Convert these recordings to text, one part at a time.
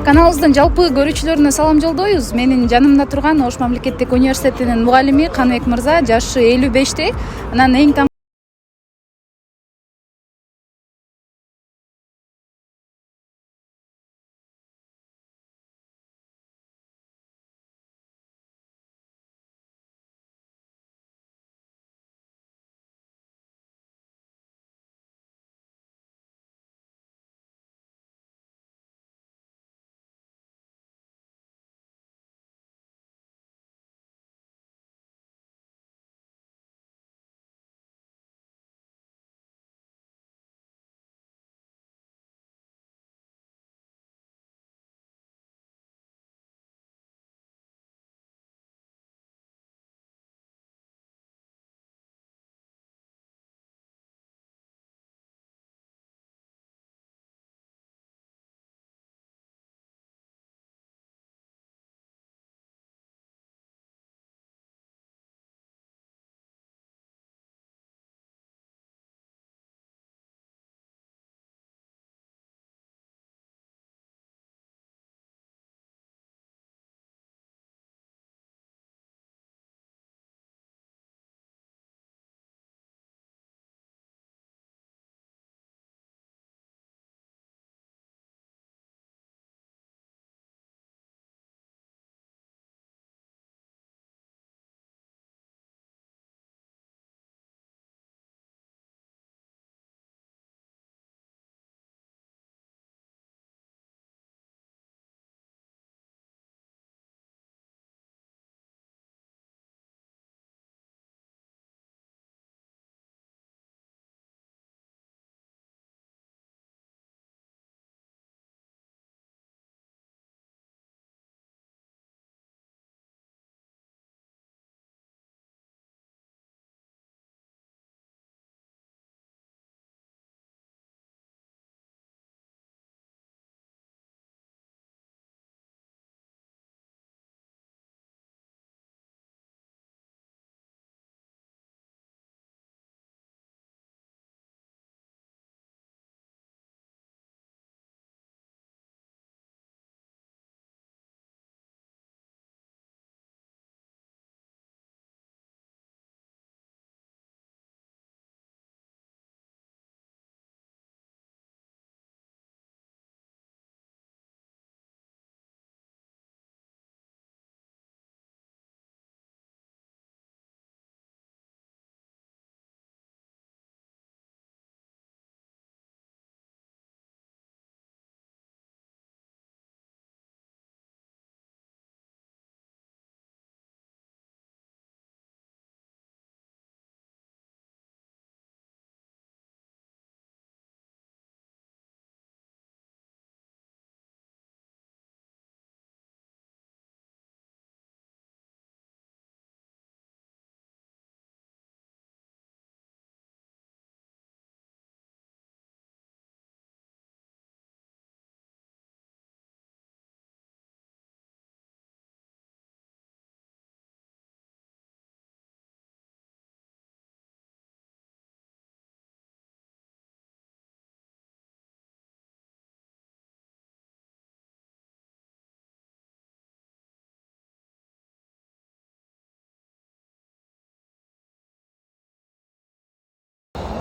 Каналыбыздын жалпы көрүүчүлөрүнө салам жолдойбуз. Менин жанымда турган Ош мамлекеттик университетинин мугалими Каныбек мырза, жашы 55те. Анан эң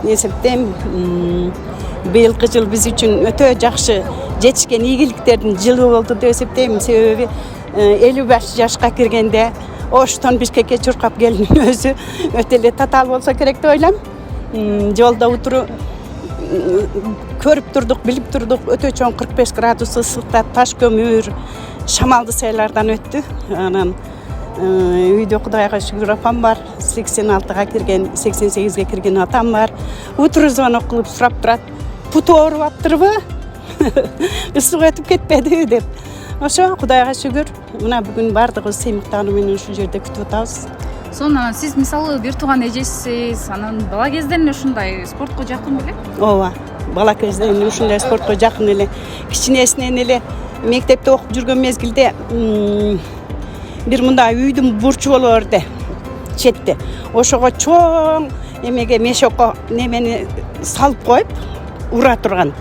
Eseptem bıyılkı yıl biz için öte jakşı жетишкен ийгиликтердин жылы болду деп эсептейм. Себеби 55 жашка киргенде Оштон Бишкекке чуркап келдин өзү өтө эле татаал болсо керек деп ойлойм. Жолдо утуру көрүп турдук, билип турдук. Өтө чоң 45 градус ысыкта таш көмүр, шамалды сайлардан өттү. Анан үйдө Кудайга шүгүр апам бар. 86га кирген, 88ге кирген атам бар. Утуру звонок кылып сурап турат. Путу ооруп аттырбы? Ысык өтүп кетпеди деп. Ошо Кудайга шүгүр. Мына бүгүн бардыгыбыз сыймыктануу менен ушул жерде күтүп атабыз. Сонун сиз мисалы бир тууган эжесисиз, анан бала кезден эле ушундай спортко жакын беле? Ооба, бала кезден эле ушундай спортко жакын эле. Кичинесинен эле мектепте окуп жүргөн мезгилде бир мындай үйдүн бурчу боло берди. Четте. Ошого чоң эмеге мешокко немени салып коюп ура турган.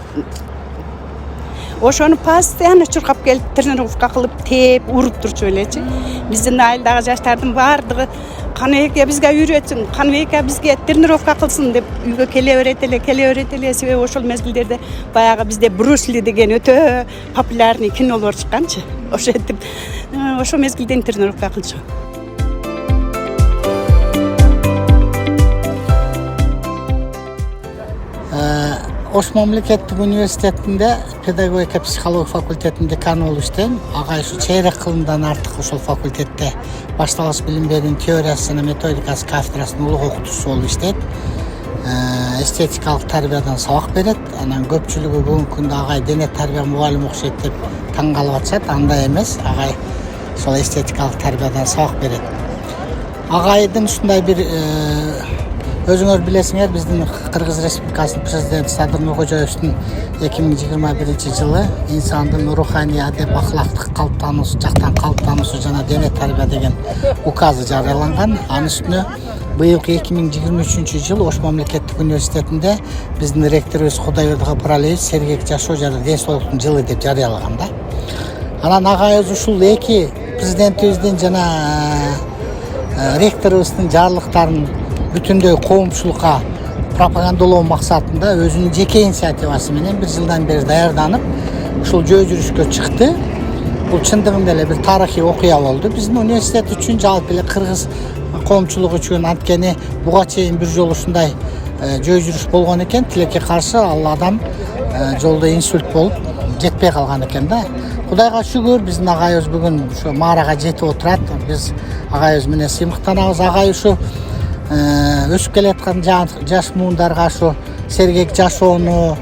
ошону постоянно чуркап келип тренировка кылып тээп уруп турчу элечи. Биздин айылдагы жаштардын баардыгы Каныбек бизге үйрөтсүн, Каныбек бизге тренировка кылсын деп үйгө келе берет эле. Себеби ошол мезгилдерде баягы бизде Брус Ли деген өтө популярный кинолор чыкканчы. Ошентип ошол мезгилден тренировка кылчу. Ош мамлекеттик университетинде педагогика психология факультетинин деканы болуп иштейм. Ага ушу чейрек кылымдан артык ошол факультетте башталгыч билим берүүнүн теориясы жана методикасы кафедрасынын улук окутуучусу болуп иштейт. Эстетикалык тарбиядан сабак берет. Анан көпчүлүгү бүгүнкү күндө агай дене тарбия мугалими окшойт деп таң калып атышат. Андай эмес. Агай ошол эстетикалык тарбиядан сабак берет. Агайдын ушундай бир өзүңөр билесиңер, биздин Кыргыз Республикасынын президенти Садыр Нуркожоевдун 2021 жылы инсандын руханий адеп ахлактык калыптануусу жактан калыптануусу жана дене тарбия деген указы жарыяланган. Анын үстүнө быйылкы 2023 жыл Ош мамлекеттик университетинде биздин ректорубуз Кудайберди Гапаралиевич сергек жашоо жана ден соолуктун жылы деп жарыялаган да. Анан агайыбыз ушул эки президентибиздин жана ректорубуздун жарлыктарын бүтүндөй коомчулукка пропагандалоо максатында өзүнүн жеке инициативасы менен бир жылдан бери даярданып ушул жөө жүрүшкө чыкты. Бул чындыгында эле бир тарыхый окуя болду. Биздин университет үчүн, жалпы эле кыргыз коомчулугу үчүн, анткени буга чейин бир жолу ушундай жөө жүрүш болгон экен. Тилекке каршы ал адам жолдо инсульт болуп жетпей калган экен да. Кудайга шүгүр, биздин агайыбыз бүгүн ушу маарага жетип отурат. Биз агайыбыз менен сыймыктанабыз. Агай ушу өсүп келаткан жаш муундарга ушу сергек жашоону,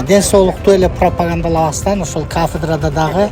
ден соолукту эле пропагандалабастан ошол кафедрада дагы